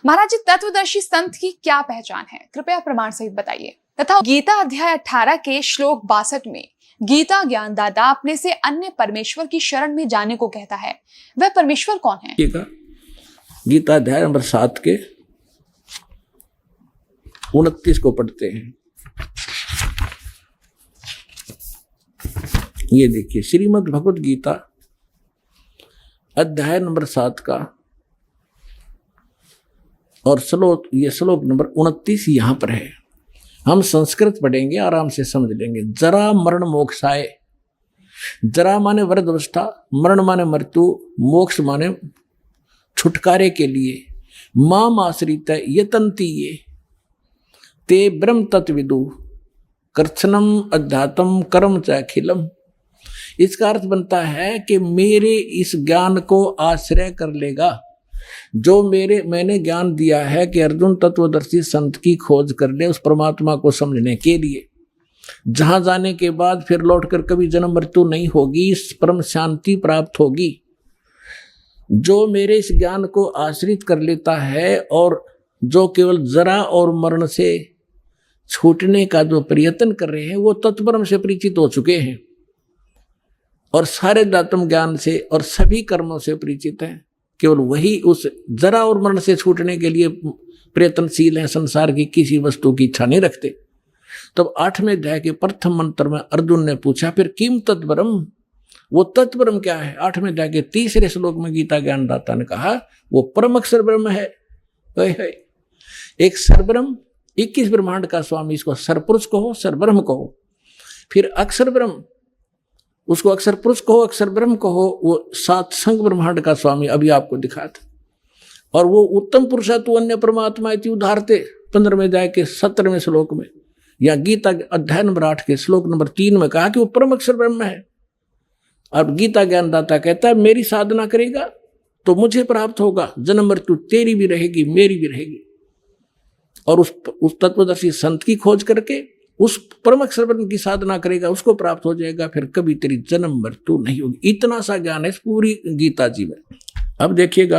महाराज जी, तत्वदर्शी संत की क्या पहचान है, कृपया प्रमाण सहित बताइए। तथा गीता अध्याय 18 के श्लोक 62 में गीता ज्ञानदाता अपने से अन्य परमेश्वर की शरण में जाने को कहता है, वह परमेश्वर कौन है? गीता अध्याय नंबर 7 के 29 को पढ़ते हैं। ये देखिए, श्रीमद् भगवद गीता अध्याय नंबर 7 का और श्लोक नंबर 29 यहां पर है। हम संस्कृत पढ़ेंगे, आराम से समझ लेंगे। जरा मरण मोक्षाय, जरा माने वृद्ध अवस्था, मरण माने मृत्यु, मोक्ष माने छुटकारे के लिए, माम आश्रित यतन्ति ये ते ब्रह्म तत्विदु कर्षणम अध्यात्म कर्म च अखिलम। इसका अर्थ बनता है कि मेरे इस ज्ञान को आश्रय कर लेगा, जो मैंने ज्ञान दिया है कि अर्जुन तत्वदर्शी संत की खोज कर ले उस परमात्मा को समझने के लिए, जहां जाने के बाद फिर लौटकर कभी जन्म मृत्यु नहीं होगी, इस परम शांति प्राप्त होगी। जो मेरे इस ज्ञान को आश्रित कर लेता है और जो केवल जरा और मरण से छूटने का जो प्रयत्न कर रहे हैं, वो तत्परम से परिचित हो चुके हैं और सारे दातम ज्ञान से और सभी कर्मों से परिचित हैं। केवल वही उस जरा और मरण से छूटने के लिए प्रयत्नशील हैं, संसार की किसी वस्तु की इच्छा नहीं रखते। तब 8वें अध्याय के प्रथम मंत्र में अर्जुन ने पूछा, फिर किम तत्परम, वो तत्परम क्या है? 8वें अध्याय के 3रे श्लोक में गीता ज्ञानदाता ने कहा, वो परम अक्षर ब्रह्म है। एक सरब्रह्म, 21 ब्रह्मांड का स्वामी, इसको सरपुरुष कहो, सरब्रह्म कहो। फिर अक्षर ब्रह्म, उसको अक्षर पुरुष कहो, अक्षर ब्रह्म कहो, वो 7 संग ब्रह्मांड का स्वामी, अभी आपको दिखा था। और वो उत्तम पुरुषा तू अन्य परमात्मा इति उदाहरते, 15वें अध्याय के 17वें श्लोक में, या गीता अध्याय नंबर 8 के श्लोक नंबर 3 में कहा कि वो परम अक्षर ब्रह्म है। अब गीता ज्ञानदाता कहता है, मेरी साधना करेगा तो मुझे प्राप्त होगा, जन्म मृत्यु तेरी भी रहेगी, मेरी भी रहेगी। और उस तत्वदर्शी संत की खोज करके उस परम अक्षर ब्रह्म की साधना करेगा, उसको प्राप्त हो जाएगा, फिर कभी तेरी जन्म मृत्यु नहीं होगी। इतना सा ज्ञान है इस पूरी गीता जी में। अब देखिएगा।